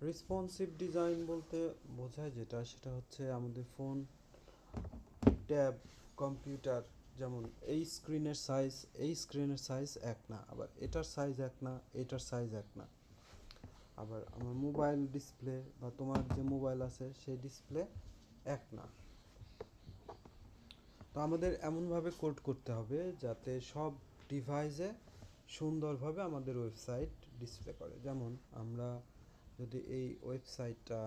Responsive design বলতে বোঝায় যেটা সেটা হচ্ছে আমাদের ফোন, ট্যাব, কম্পিউটার, যেমন এই স্ক্রিনের সাইজ এক না, আবার এটার সাইজ এক না, এটার সাইজ এক না। আবার আমার মোবাইল ডিসপ্লে বা তোমার যে মোবাইল আছে সেই ডিসপ্লে এক না। তো আমাদের এমনভাবে কোড করতে হবে যাতে সব ডিভাইসে সুন্দরভাবে আমাদের ওয়েবসাইট ডিসপ্লে করে। যেমন আমরা যদি এই ওয়েবসাইটটা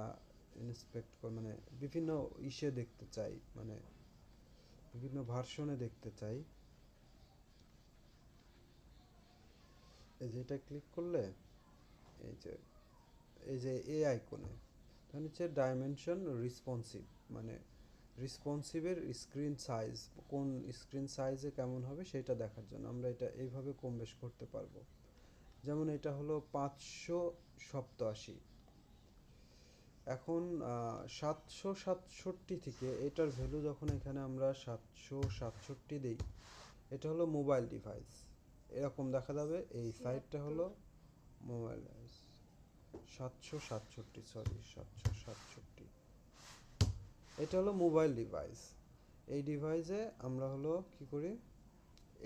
ইন্সপেক্ট করে মানে বিভিন্ন ইসে দেখতে চাই, মানে বিভিন্ন ভার্সনে দেখতে চাই, এই যে এটা ক্লিক করলে এই যে এ আইকনে তাহলে হচ্ছে ডাইমেনশন রেসপন্সিভ, মানে রেসপন্সিভের স্ক্রিন সাইজ, কোন স্ক্রিন সাইজে কেমন হবে সেটা দেখার জন্য আমরা এটা এইভাবে কম বেশ করতে পারবো। যেমন এটা হলো 587, এখন 767 থেকে এটার ভ্যালু যখন এখানে আমরা 767 দিই, এটা হলো মোবাইল ডিভাইস, এরকম দেখা যাবে। এই সাইটটা হলো মোবাইল ডিভাইস 767, সরি 767, এটা হলো মোবাইল ডিভাইস। এই ডিভাইসে আমরা হলো কি করি,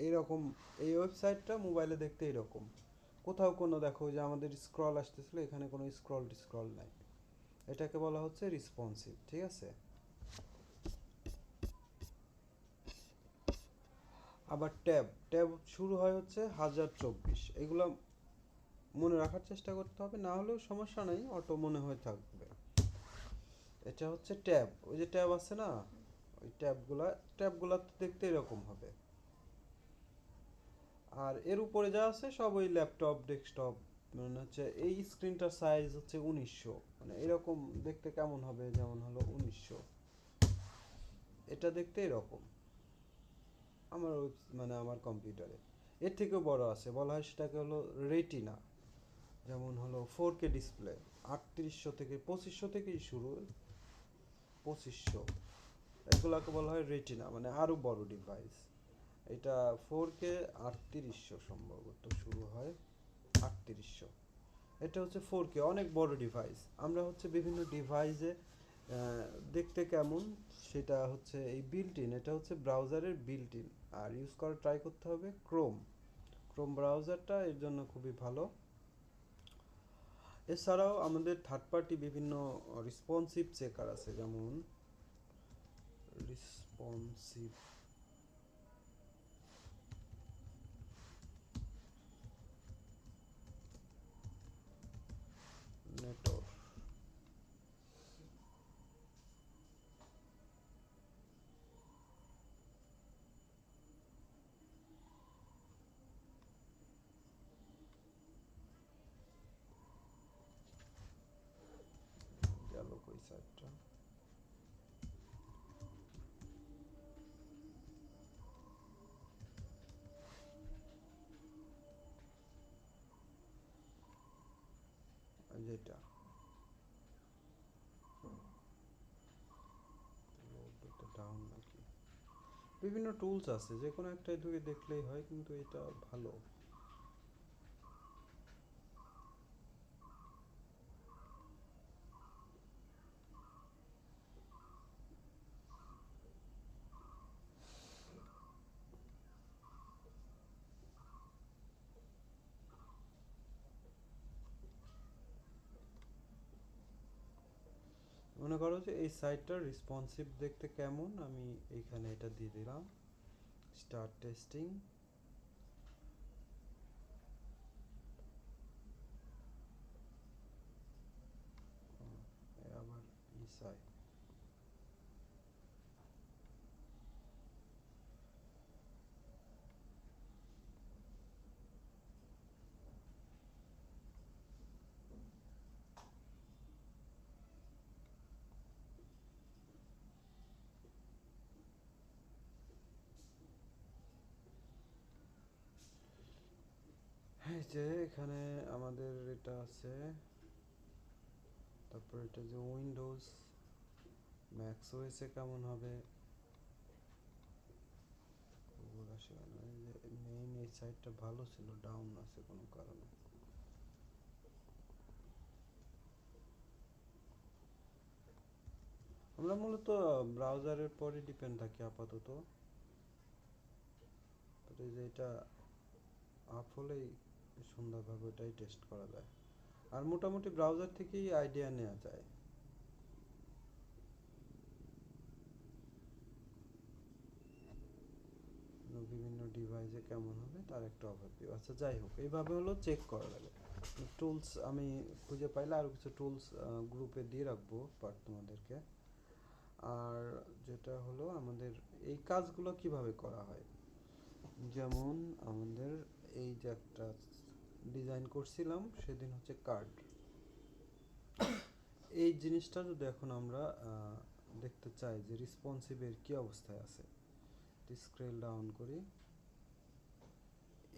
এইরকম এই ওয়েবসাইটটা মোবাইলে দেখতে এরকম, কোথাও কোনো দেখো যে আমাদের স্ক্রল আসতেছিল, এখানে কোনো স্ক্রল নাই, এটাকে বলা হচ্ছে রেসপন্সিভ, ঠিক আছে। আবার ট্যাব ট্যাব শুরু হয় হচ্ছে 1024, এগুলো মনে রাখার চেষ্টা করতে হবে, না হলেও সমস্যা নেই, অটো মনে হয়ে থাকবে। এটা হচ্ছে ট্যাব, ওই যে ট্যাব আছে না, ওই ট্যাবগুলা দেখতে এরকম হবে। আর এর উপরে যা আছে সব ওই ল্যাপটপ, ডেস্কটপ, মানে হচ্ছে এই স্ক্রিনটার সাইজ হচ্ছে 1900, মানে এরকম দেখতে কেমন হবে, যেমন হলো 1900, এটা দেখতে এরকম আমার মানে আমার কম্পিউটারে। এর থেকেও বড় আছে, বলা হয় সেটাকে হলো রেটিনা, যেমন হলো 4K ডিসপ্লে, 3800 থেকে 2500 থেকেই শুরু, 2500, এগুলাকে বলা হয় রেটিনা, মানে আরও বড় ডিভাইস। এটা 4K 3800 সম্ভবত শুরু হয়, 3800, এটা হচ্ছে 4K, অনেক বড় ডিভাইস। আমরা হচ্ছে বিভিন্ন ডিভাইসে দেখতে কেমন সেটা হচ্ছে এই বিল্ট ইন, এটা হচ্ছে ব্রাউজারের বিল্ট ইন, আর ইউজ করা ট্রাই করতে হবে ক্রোম ব্রাউজারটা এর জন্য খুবই ভালো। এছাড়াও আমাদের থার্ড পার্টি বিভিন্ন রেসপন্সিভ চেকার আছে, যেমন রেসপন্সিভ নেটওয়ার্ক, গেল কই সাইটটা, যেটা ডাউন নাকি, বিভিন্ন টুলস আছে, যে কোনো একটাই ধরে দেখলেই হয়, কিন্তু এটা ভালো। মনে করো যে এই সাইটটার রেসপন্সিভ দেখতে কেমন, আমি এইখানে এটা দিয়ে দিলাম স্টার্ট টেস্টিং, আবার ই সাইট, এই যে এখানে আমাদের এটা আছে, তারপর এটা যে উইন্ডোজ ম্যাক্স ওএসে কেমন হবে, গুগল আসে কেন, এই যে মেইন এই সাইটটা ভালো ছিল, ডাউন আছে কোনো কারণে। আমরা মূলত ব্রাউজারের পরে ডিপেন্ড থাকি আপাতত। এই যে এটা আপ হলেই সুন্দরভাবে ওটাই টেস্ট করা যায়, আর মোটামুটি ব্রাউজার থেকেই আইডিয়া নেওয়া যায়। বিভিন্ন ডিভাইসে কেমন হবে তার একটা ওভারভিউ। আচ্ছা যাই হোক, এইভাবে হলো চেক করা লাগে। টুলস আমি খুঁজে পাইলে আরও কিছু টুলস গ্রুপে দিয়ে রাখবো পার তোমাদেরকে। আর যেটা হলো আমাদের এই কাজগুলো কিভাবে করা হয়, যেমন আমাদের এই যে একটা ডিজাইন করছিলাম সেদিন হচ্ছে কার্ড, এই জিনিসটা যদি এখন আমরা দেখতে চাই যে রেসপন্সিভের কি অবস্থায় আছে, স্ক্রল ডাউন করি।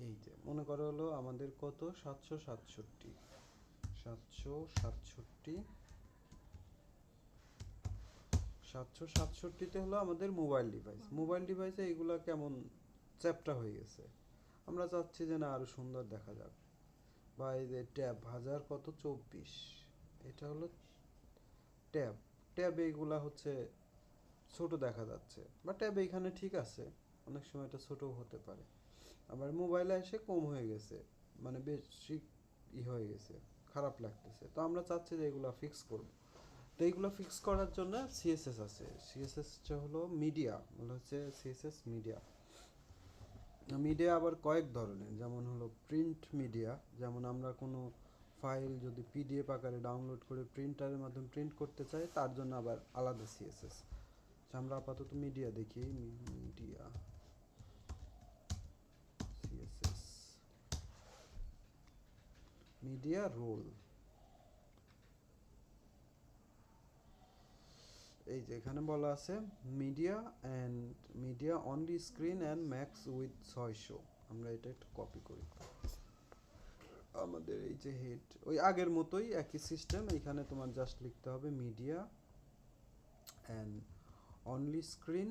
এই যে মনে করো হলো আমাদের কত 767 767তে হলো আমাদের মোবাইল ডিভাইস। মোবাইল ডিভাইসে এগুলা কেমন চ্যাপ্টা হয়ে গেছে, আমরা চাচ্ছি যে না আরো সুন্দর দেখা যাক। বা এই যে ট্যাব 1024, এটা হলো ট্যাব। ট্যাব এইগুলা হচ্ছে ছোট দেখা যাচ্ছে, বা ট্যাব এইখানে ঠিক আছে, অনেক সময় এটা ছোটও হতে পারে। আবার মোবাইলে এসে কম হয়ে গেছে, মানে বেশি হয়ে গেছে, খারাপ লাগতেছে। তো আমরা চাচ্ছি যে এগুলো ফিক্স করব। তো এইগুলো ফিক্স করার জন্য সিএসএস আছে। সিএসএসটা হলো মিডিয়া, মানে হচ্ছে সিএসএস মিডিয়া। মিডিয়া আবার কয়েক ধরনের, যেমন হলো প্রিন্ট মিডিয়া, যেমন আমরা কোনো ফাইল যদি পিডিএফ আকারে ডাউনলোড করে প্রিন্টারের মাধ্যমে প্রিন্ট করতে চাই, তার জন্য আবার আলাদা সিএসএস। আমরা আপাতত মিডিয়া দেখি। Media CSS, media rule. এই যে এখানে বলা আছে media and media only screen and max width 600। আমরা এটা একটু কপি করি। আমাদের এই যে হেড ওই আগের মতোই একই সিস্টেম, এখানে তোমার জাস্ট লিখতে হবে মিডিয়া অ্যান্ড অনলি স্ক্রিন।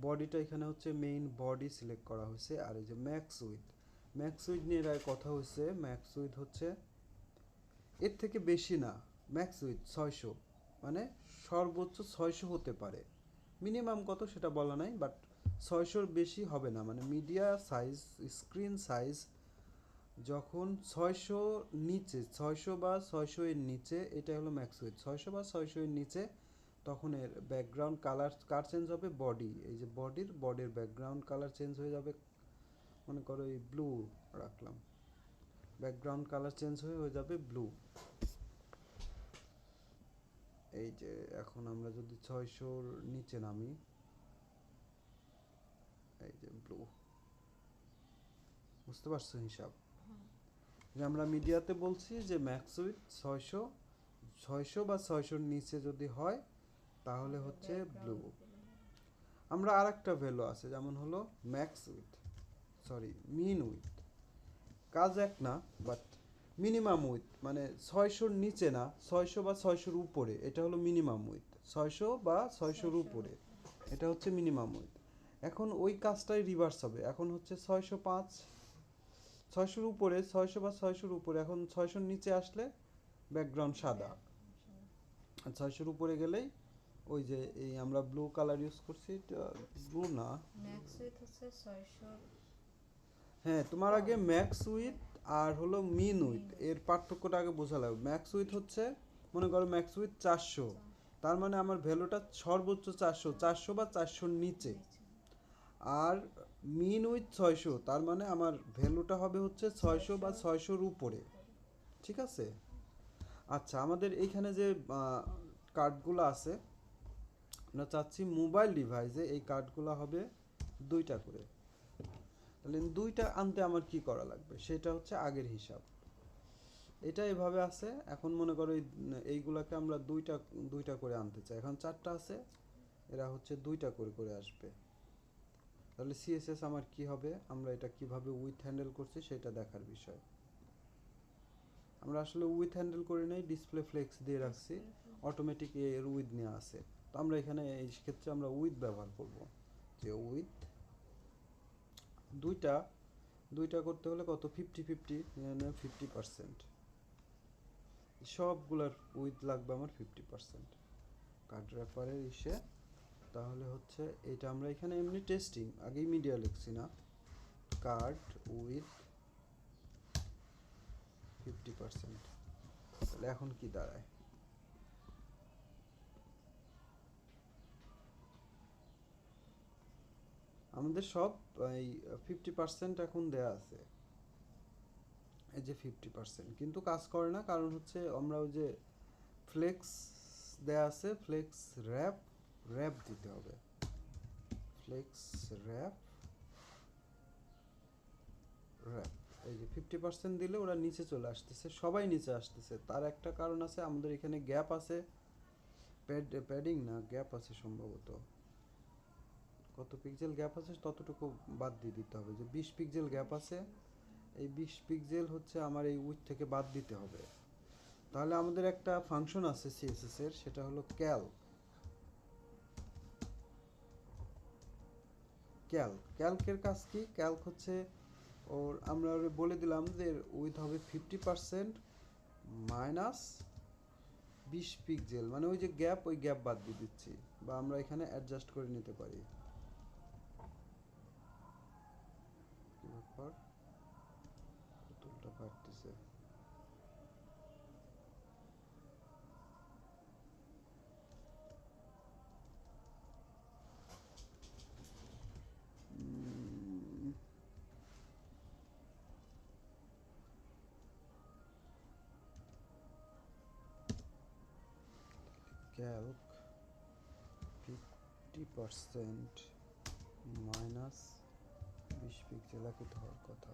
বডিটা এখানে হচ্ছে মেইন বডি সিলেক্ট করা হয়েছে। আর এই যে ম্যাক্স উইথ নিয়ে কথা হয়েছে। ম্যাক্স উইথ হচ্ছে এর থেকে বেশি না, ম্যাক্স উইথ 600, মানে সর্বোচ্চ 600 হতে পারে। মিনিমাম কত সেটা বলা নাই, বাট 600-র বেশি হবে না। মানে মিডিয়া সাইজ, স্ক্রিন সাইজ যখন 600 নিচে, 600 বা 600 এর নিচে, এটা হলো ম্যাক্স উইথ। 600 বা 600 এর নিচে তখন এর ব্যাকগ্রাউন্ড কার চেঞ্জ হবে, বডি। এই যে বডির ব্যাকগ্রাউন্ড কালার চেঞ্জ হয়ে যাবে। মনে করো এই ব্লু রাখলাম, ব্যাকগ্রাউন্ড কালার চেঞ্জ হয়ে যাবে ব্লু। এই যে এখন আমরা যদি 600-র নিচে নামি, এই যে ব্লু, বুঝতে পারছো হিসাব? যে আমরা মিডিয়াতে বলছি যে ম্যাক্স উইথ 600 বা 600-র নিচে যদি হয় তাহলে হচ্ছে ব্লু। আমরা আর একটা ভ্যালু আছে, যেমন হলো মিন উইথ। কাজ এক না, বাট মিনিমাম উইথ মানে 600-র নিচে না, 600 বা 600-র উপরে, এটা হলো মিনিমাম উইথ। 600 বা 600-র উপরে, এটা হচ্ছে মিনিমাম উইথ। এখন ওই কাজটাই রিভার্স হবে। এখন হচ্ছে 605, 600-র উপরে, 600 বা 600-র উপরে। এখন 600-র নিচে আসলে ব্যাকগ্রাউন্ড সাদা, আর 600-র উপরে গেলেই ওই যে এই আমরা ব্লু কালার ইউজ করছি, ব্লু না, ম্যাক্স উইথ হচ্ছে 600। হ্যাঁ তোমার আগে ম্যাক্স উইথ আর হলো মিন উইথ এর পার্থক্যটা আগে বোঝা লাগবে। ম্যাক্স উইথ হচ্ছে মনে করো ম্যাক্স উইথ 400, তার মানে আমার ভ্যালুটা সর্বোচ্চ 400 বা 400-র নিচে। আর মিন উইথ 600, তার মানে আমার ভ্যালুটা হবে হচ্ছে 600 বা 600-র উপরে। ঠিক আছে? আচ্ছা, আমাদের এইখানে যে কার্ডগুলো আছে, আমরা চাচ্ছি মোবাইল ডিভাইসে এই কার্ডগুলো হবে 2টা করে। তাহলে 2টা আনতে আমার কি করা লাগবে, সেটা হচ্ছে আগের হিসাব। এটা এভাবে আছে। এখন মনে করো এইগুলাকে আমরা দুইটা করে আনতে চাই। এখন 4টা আছে, এরা হচ্ছে 2টা করে করে আসবে। তাহলে সিএসএস আমার কি হবে, আমরা এটা কিভাবে উইথ হ্যান্ডেল করছি সেটা দেখার বিষয়। আমরা আসলে উইথ হ্যান্ডেল করে নেই, ডিসপ্লে ফ্লেক্স দিয়ে রাখছি, অটোমেটিক এর উইথ নেওয়া আছে। তো আমরা এখানে এই ক্ষেত্রে আমরা উইথ ব্যবহার করব, যে উইথ দুইটা করতে হলে কত, 50-50, 50%। সবগুলার উইথ লাগবে আমার 50%, কার্ড র্যাপারের ইসে, তাহলে হচ্ছে এটা আমরা এখানে এমনি টেস্টিং আগেই মিডিয়া লিখছি না, কার্ড উইথ 50%, তাহলে এখন কি দাঁড়ায়? আমাদের সব এই 50% এখন দেয়া আছে, এই যে 50%, কিন্তু কাজ করে না, কারণ হচ্ছে আমরা ওই যে ফ্লেক্স দেয়া আছে, ফ্লেক্স র্যাপ, র্যাপ দিতে হবে, ফ্লেক্স র্যাপ, র্যাপ, এই যে 50% দিলে ওরা নিচে চলে আসতেছে, সবাই নিচে আসতেছে। তার একটা কারণ আছে, আমাদের এখানে গ্যাপ আছে, প্যাডিং না গ্যাপ আছে সম্ভবত, কত পিক্সেল গ্যাপ আছে ততটুকু বাদ দিয়ে দিতে হবে, যে 20 পিক্সেল গ্যাপ আছে, এই 20 পিক্সেল হচ্ছে আমার এই উইথ থেকে বাদ দিতে হবে। তাহলে আমাদের একটা ফাংশন আছে সিএসএস এর, সেটা হলো ক্যালকের কাজ কি? ক্যালক হচ্ছে ওর আমরা ওরে বলে দিলাম যে উইথ হবে 50% মাইনাস 20 পিক্সেল, মানে ওই যে গ্যাপ, ওই গ্যাপ বাদ দিয়ে দিচ্ছি, বা আমরা এখানে অ্যাডজাস্ট করে নিতে পারি। কি ব্যাপার, পুতুলটা কাটতেছে। ক্যালক 50% মাইনাস 20 পিক্সেল একই তো হওয়ার কথা,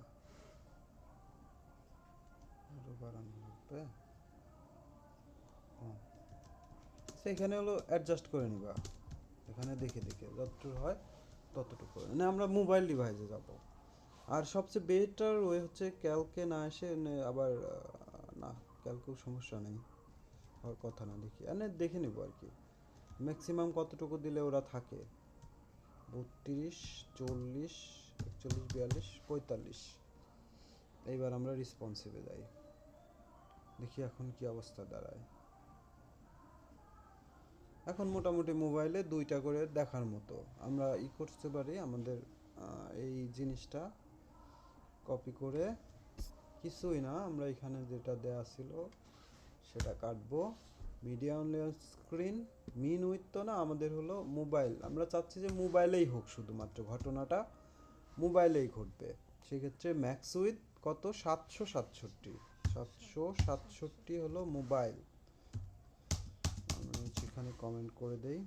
আরো বাড়ানো লাগবে। সেখানে হলো অ্যাডজাস্ট করে নিবা, এখানে দেখে দেখে যতটুকু হয় ততটুকু করে, মানে আমরা মোবাইল ডিভাইসে যাব। আর সবচেয়ে বেটার ওয়ে হচ্ছে ক্যালকে না এসে আবার না, ক্যালকেও সমস্যা নেই, হওয়ার কথা না, দেখি মানে দেখে নেবো আর কি ম্যাক্সিমাম কতটুকু দিলে ওরা থাকে। 32, 40, 41, 42, 45। এইবার আমরা রেসপন্সিভে যাই, দেখি এখন কি অবস্থা দাঁড়ায়। এখন মোটামুটি মোবাইলে 2টা করে দেখার মতো আমরা করতে পারি। আমাদের এই জিনিসটা কপি করে, কিছুই না, আমরা এখানে যেটা দেয়া ছিল সেটা কাটবো, media only screen, min width তো না, আমাদের হলো মোবাইল, আমরা চাচ্ছি যে মোবাইলেই হোক, শুধুমাত্র ঘটনাটা মোবাইলেই ঘটবে। সেক্ষেত্রে ম্যাক্স উইথ কত, 767, 767 হলো মোবাইল। আমরা এখানে কমেন্ট করে দেই,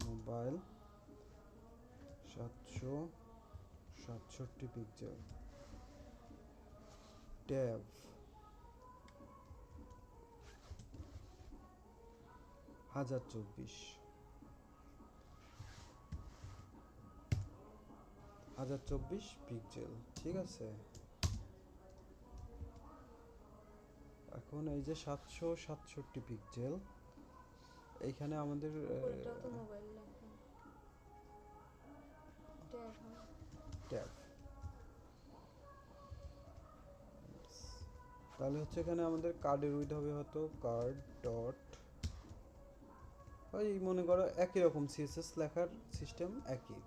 মোবাইল 767 পিক্সেল, ট্যাব 1024, 1024 পিক্সেল, ঠিক আছে। এখন এই যে 767 পিক্সেল, এইখানে আমাদের ওইটাও তো মোবাইল লেখা, ট্যাব হয়। ট্যাব, তাহলে হচ্ছে এখানে আমাদের কার্ডের উইথ হবে হয়তো কার্ড ডট, ওই মনে করো একই রকম সিএসএস লেখার সিস্টেম একই,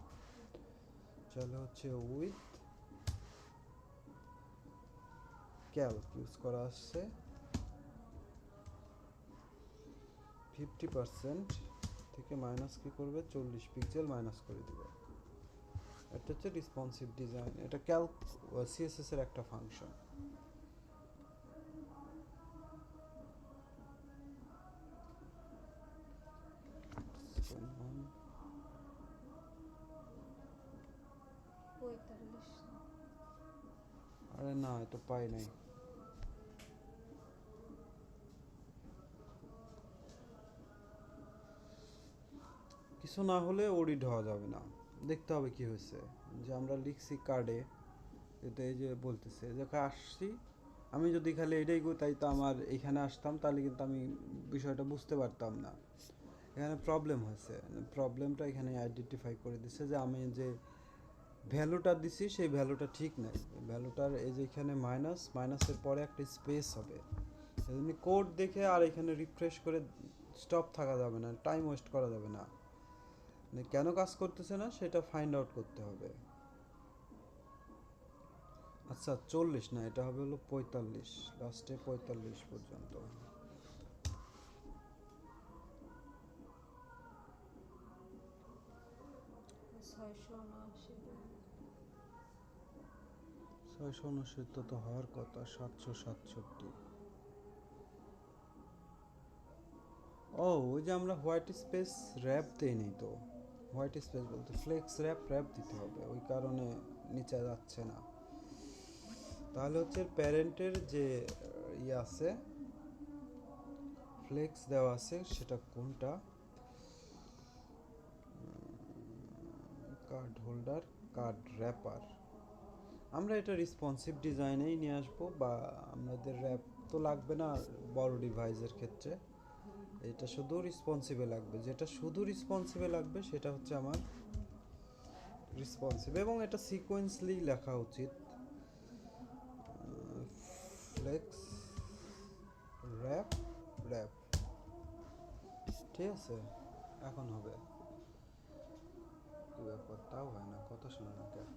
তাহলে হচ্ছে উইথ ক্যালক ইউজ করা আসছে, 50% থেকে মাইনাস কি করবে, 40 পিক্সেল মাইনাস করে দিবে। এটা হচ্ছে রেসপন্সিভ ডিজাইন, এটা ক্যালক সিএসএস এর একটা ফাংশন। আরে না, এটা পাই নাই, কিছু না হলে অডিট হওয়া যাবে না, দেখতে হবে কি হয়েছে। যে আমরা লিখছি কার্ডে, এটা এই যে বলতেছে যে আসছি আমি যদি খালি এটাই তাই তো আমার এখানে আসতাম, তাহলে কিন্তু আমি বিষয়টা বুঝতে পারতাম না। এখানে প্রবলেম হয়েছে, প্রবলেমটা এখানে আইডেন্টিফাই করে দিছে যে আমি যে ভ্যালুটা দিছি সেই ভ্যালুটা ঠিক নাই। ভ্যালুটার এই যে এখানে মাইনাস, মাইনাসের পরে একটা স্পেস হবে। এজন্য কোড দেখে আর এখানে রিফ্রেশ করে স্টপ থাকা যাবে না, টাইম ওয়েস্ট করা যাবে না। মানে কেন কাজ করতেছে না সেটা ফাইন্ড আউট করতে হবে। আচ্ছা 40 না, এটা হবে হলো 45, লাস্টে 45 পর্যন্ত। 679। 669 তো হওয়ার কথা, 767। ও, ওই যে আমরা হোয়াইট স্পেস র্যাপ দেইনি তো। হোয়াইট স্পেস বলতে ফ্লেক্স র্যাপ র্যাপ দিতে হবে, ওই কারণে নিচে যাচ্ছে না। তাহলে হচ্ছে প্যারেন্টের যে ইয়ে আছে, ফ্লেক্স দেওয়া আছে, সেটা কোনটা? Card holder, card wrapper. আমরা এটা রেসপন্সিভ ডিজাইনেই নিয়ে আসবো, বা আমাদের র্যাপ তো লাগবে না বড় ডিভাইসের ক্ষেত্রে। এটা শুধু রেসপন্সিভে লাগবে, যেটা শুধু রেসপন্সিভে লাগবে সেটা হচ্ছে আমার রেসপন্সিভ, এবং এটা সিকোয়েন্সলি লেখা উচিত। ফ্লেক্স র্যাপ র্যাপ, ঠিক আছে, এখন হবে। কি ব্যাপার, তাও হয় না, কথা শোনা না কেন?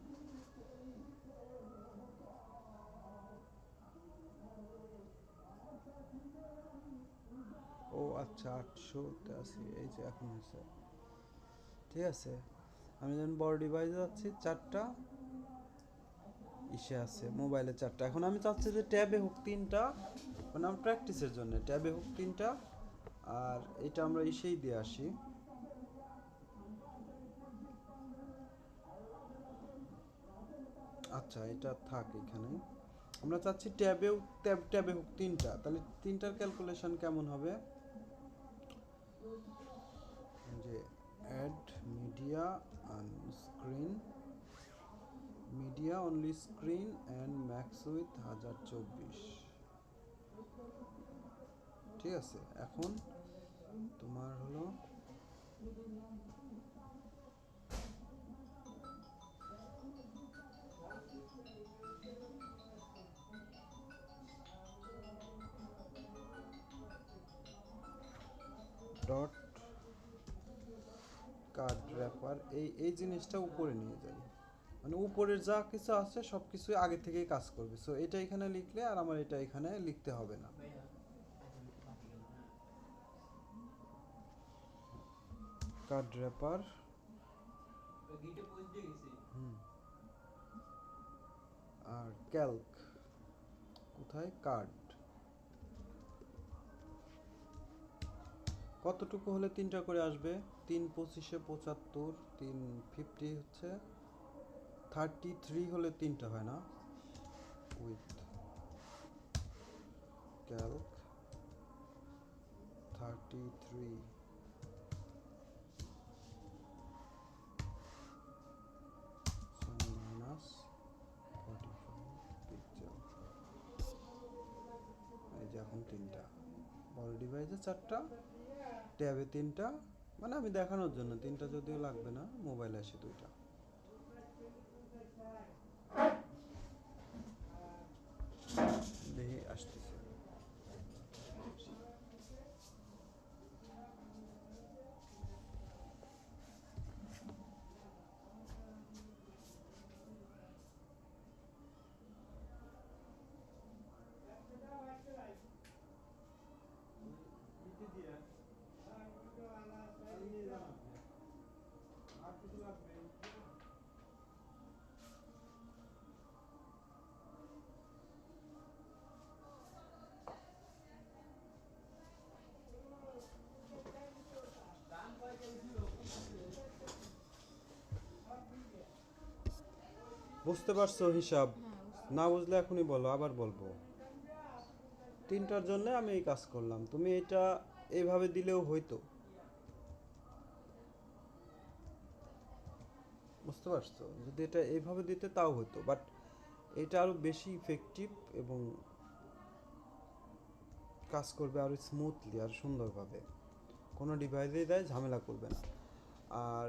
ও আচ্ছা, 883, এই যে এখন হয়েছে, ঠিক আছে। আমি যখন বড় ডিভাইসে যাচ্ছি, 4টা ইসে আছে, মোবাইলে 4টা। এখন আমি চাচ্ছি যে ট্যাবে হোক 3টা, মানে আমার প্র্যাকটিসের জন্য ট্যাবে হোক 3টা, আর এটা আমরা ইসেই দিয়ে আসি। আচ্ছা, এটা থাক এখানে। আমরা চাচ্ছি ট্যাবেও ট্যাবে হোক 3টা, তাহলে 3টার ক্যালকুলেশন কেমন হবে? যে add media screen, media only screen and max width 1024, ঠিক আছে। এখন তোমার হলো ডট কার্ড র্যাপার, এই জিনিসটা উপরে নিয়ে যাই, মানে উপরের যা কিছু আছে সব কিছুই আগে থেকেই কাজ করবে। সো এটা এখানে লিখলে আর আমার এটা এখানে লিখতে হবে না। কার্ড র্যাপার, আর ক্যালক কোথায়? কার্ড কতটুকু হলে 3টা করে আসবে? 3 25 75, 3 50 হচ্ছে 33 হলে 3টা হয় না? With Calc 33 minus 45 pixel. এই যে এখন 3টা, বড় ডিভাইসে 4টা, ট্যাবে 3টা, মানে আমি দেখানোর জন্য 3টা, যদিও লাগবে না, মোবাইলে আসে 2টা। দেখি আসতেছে। বুঝতে পারছো হিসাব? হ্যাঁ, না বুঝলে এখনই বলো, আবার বলবো। 3টার জন্য আমি এই কাজ করলাম, তুমি এটা এইভাবে দিলেও হইতো। বুঝতে পারছো? যদি এটা এইভাবে দিতে তাও হতো, বাট এটা আরো বেশি ইফেক্টিভ এবং কাজ করবে আরো স্মুথলি আর সুন্দরভাবে, কোনো ডিভাইসেই দেয় ঝামেলা করবে না। আর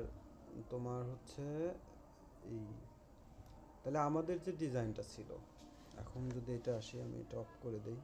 তোমার হচ্ছে এই, তাহলে আমাদের যে ডিজাইনটা ছিল, এখন যদি এটা আসি, আমি এটা অফ করে দেই।